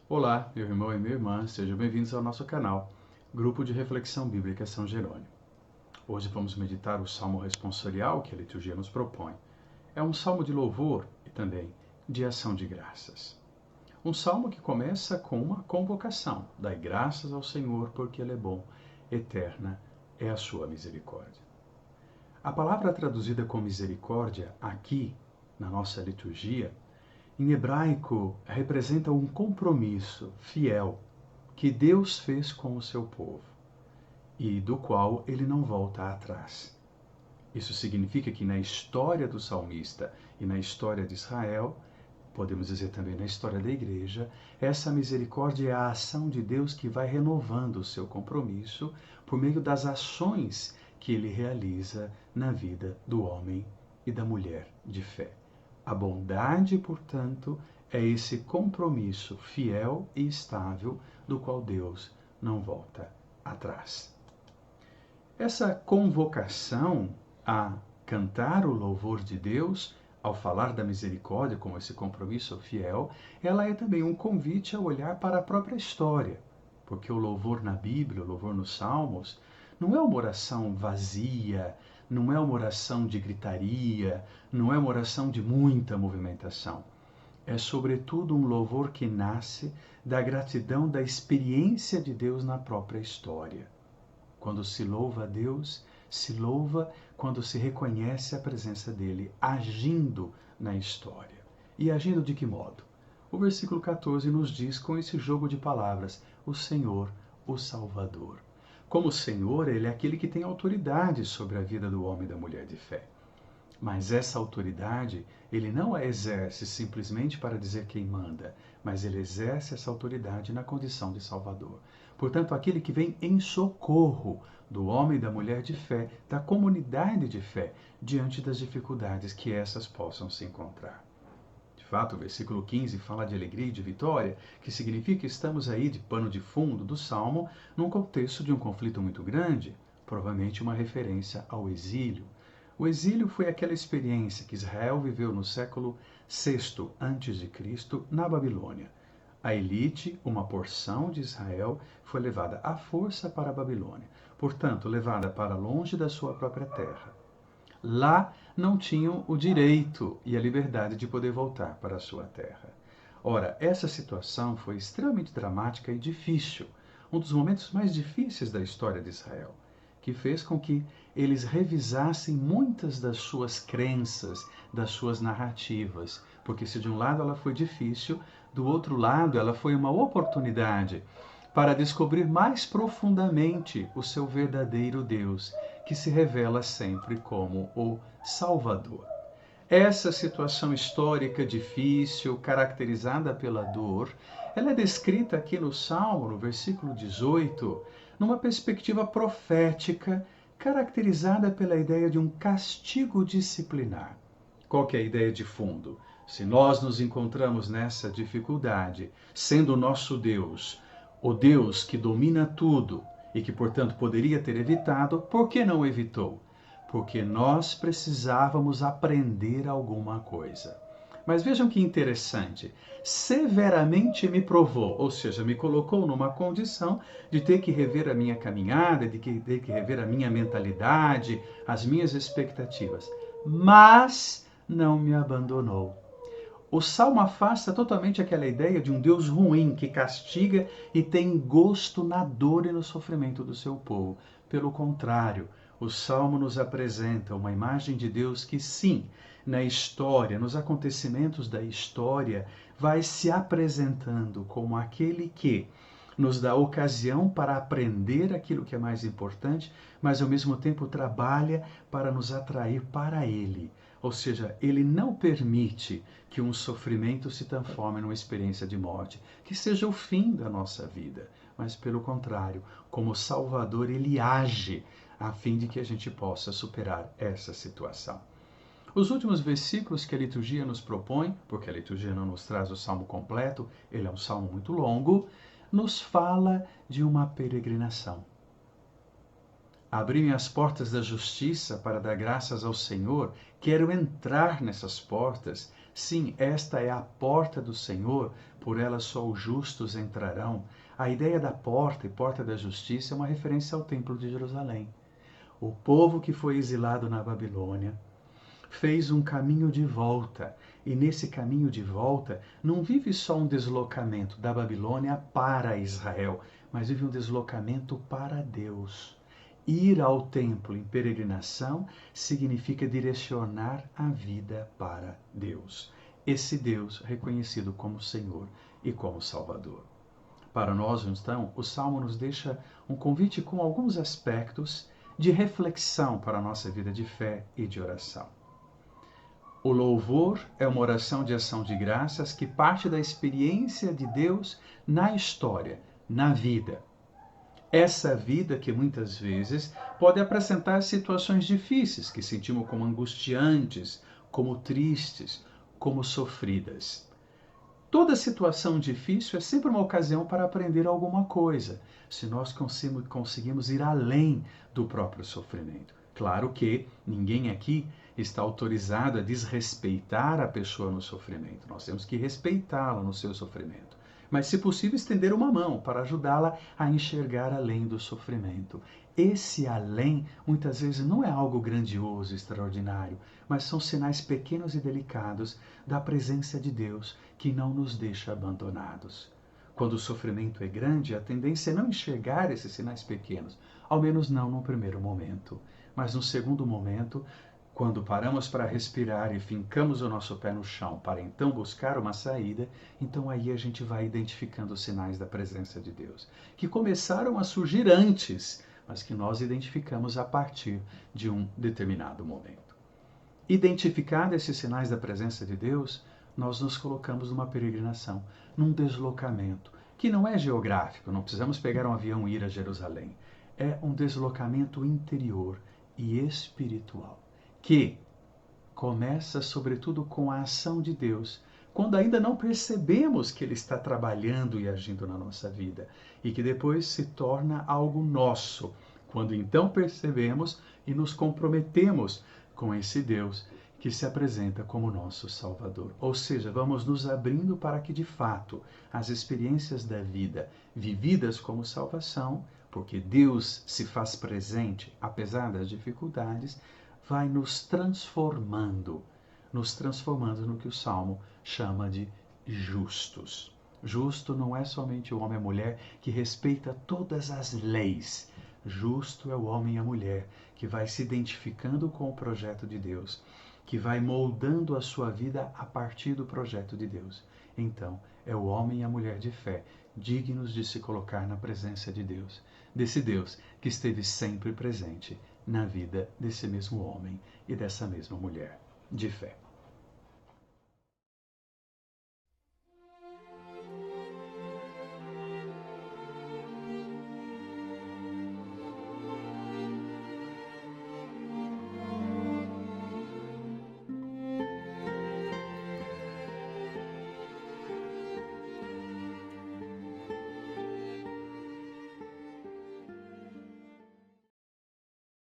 Olá, meu irmão e minha irmã, sejam bem-vindos ao nosso canal, Grupo de Reflexão Bíblica São Jerônimo. Hoje vamos meditar o Salmo responsorial que a liturgia nos propõe. É um salmo de louvor e também de ação de graças. Um salmo que começa com uma convocação: dai graças ao Senhor porque Ele é bom, eterna é a sua misericórdia. A palavra traduzida com misericórdia aqui, na nossa liturgia, em hebraico, representa um compromisso fiel que Deus fez com o seu povo e do qual ele não volta atrás. Isso significa que na história do salmista e na história de Israel, podemos dizer também na história da igreja, essa misericórdia é a ação de Deus que vai renovando o seu compromisso por meio das ações que ele realiza na vida do homem e da mulher de fé. A bondade, portanto, é esse compromisso fiel e estável do qual Deus não volta atrás. Essa convocação a cantar o louvor de Deus, ao falar da misericórdia como esse compromisso fiel, ela é também um convite a olhar para a própria história, porque o louvor na Bíblia, o louvor nos Salmos, não é uma oração vazia, não é uma oração de gritaria, não é uma oração de muita movimentação. É, sobretudo, um louvor que nasce da gratidão da experiência de Deus na própria história. Quando se louva a Deus, se louva quando se reconhece a presença dele agindo na história. E agindo de que modo? O versículo 14 nos diz com esse jogo de palavras: o Senhor, o Salvador. Como Senhor, ele é aquele que tem autoridade sobre a vida do homem e da mulher de fé. Mas essa autoridade, ele não a exerce simplesmente para dizer quem manda, mas ele exerce essa autoridade na condição de Salvador. Portanto, aquele que vem em socorro do homem e da mulher de fé, da comunidade de fé, diante das dificuldades que essas possam se encontrar. De fato, o versículo 15 fala de alegria e de vitória, que significa que estamos aí de pano de fundo do Salmo, num contexto de um conflito muito grande, provavelmente uma referência ao exílio. O exílio foi aquela experiência que Israel viveu no século VI a.C., na Babilônia. A elite, uma porção de Israel, foi levada à força para a Babilônia, portanto, levada para longe da sua própria terra. Lá não tinham o direito e a liberdade de poder voltar para a sua terra. Ora, essa situação foi extremamente dramática e difícil, um dos momentos mais difíceis da história de Israel, que fez com que eles revisassem muitas das suas crenças, das suas narrativas, porque se de um lado ela foi difícil, do outro lado ela foi uma oportunidade para descobrir mais profundamente o seu verdadeiro Deus, que se revela sempre como o Salvador. Essa situação histórica difícil, caracterizada pela dor, ela é descrita aqui no Salmo, no versículo 18, numa perspectiva profética, caracterizada pela ideia de um castigo disciplinar. Qual que é a ideia de fundo? Se nós nos encontramos nessa dificuldade, sendo o nosso Deus, o Deus que domina tudo e que, portanto, poderia ter evitado, por que não evitou? Porque nós precisávamos aprender alguma coisa. Mas vejam que interessante, severamente me provou, ou seja, me colocou numa condição de ter que rever a minha caminhada, de ter que rever a minha mentalidade, as minhas expectativas. Mas não me abandonou. O Salmo afasta totalmente aquela ideia de um Deus ruim que castiga e tem gosto na dor e no sofrimento do seu povo. Pelo contrário, o Salmo nos apresenta uma imagem de Deus que, sim, na história, nos acontecimentos da história, vai se apresentando como aquele que nos dá ocasião para aprender aquilo que é mais importante, mas ao mesmo tempo trabalha para nos atrair para Ele. Ou seja, Ele não permite que um sofrimento se transforme numa experiência de morte, que seja o fim da nossa vida, mas pelo contrário, como Salvador, Ele age a fim de que a gente possa superar essa situação. Os últimos versículos que a liturgia nos propõe, porque a liturgia não nos traz o salmo completo, ele é um salmo muito longo, nos fala de uma peregrinação. Abri-me as portas da justiça para dar graças ao Senhor, quero entrar nessas portas, Sim, esta é a porta do Senhor, por ela só os justos entrarão. A ideia da porta e porta da justiça é uma referência ao Templo de Jerusalém. O povo que foi exilado na Babilônia fez um caminho de volta. E nesse caminho de volta não vive só um deslocamento da Babilônia para Israel, mas vive um deslocamento para Deus. Ir ao templo em peregrinação significa direcionar a vida para Deus. Esse Deus reconhecido como Senhor e como Salvador. Para nós, então, o Salmo nos deixa um convite com alguns aspectos de reflexão para a nossa vida de fé e de oração. O louvor é uma oração de ação de graças que parte da experiência de Deus na história, na vida. Essa vida que muitas vezes pode apresentar situações difíceis, que sentimos como angustiantes, como tristes, como sofridas. Toda situação difícil é sempre uma ocasião para aprender alguma coisa, se nós conseguimos ir além do próprio sofrimento. Claro que ninguém aqui está autorizado a desrespeitar a pessoa no sofrimento. Nós temos que respeitá-la no seu sofrimento. Mas, se possível, estender uma mão para ajudá-la a enxergar além do sofrimento. Esse além, muitas vezes, não é algo grandioso, extraordinário, mas são sinais pequenos e delicados da presença de Deus que não nos deixa abandonados. Quando o sofrimento é grande, a tendência é não enxergar esses sinais pequenos, ao menos não no primeiro momento. Mas no segundo momento, quando paramos para respirar e fincamos o nosso pé no chão para então buscar uma saída, então aí a gente vai identificando os sinais da presença de Deus, que começaram a surgir antes, mas que nós identificamos a partir de um determinado momento. Identificados esses sinais da presença de Deus, nós nos colocamos numa peregrinação, num deslocamento, que não é geográfico, não precisamos pegar um avião e ir a Jerusalém. É um deslocamento interior e espiritual, que começa sobretudo com a ação de Deus, quando ainda não percebemos que Ele está trabalhando e agindo na nossa vida, e que depois se torna algo nosso, quando então percebemos e nos comprometemos com esse Deus que se apresenta como nosso Salvador. Ou seja, vamos nos abrindo para que de fato as experiências da vida vividas como salvação, porque Deus se faz presente apesar das dificuldades, vai nos transformando no que o Salmo chama de justos. Justo não é somente o homem e a mulher que respeita todas as leis. Justo é o homem e a mulher que vai se identificando com o projeto de Deus, que vai moldando a sua vida a partir do projeto de Deus. Então, é o homem e a mulher de fé, dignos de se colocar na presença de Deus, desse Deus que esteve sempre presente na vida desse mesmo homem e dessa mesma mulher de fé.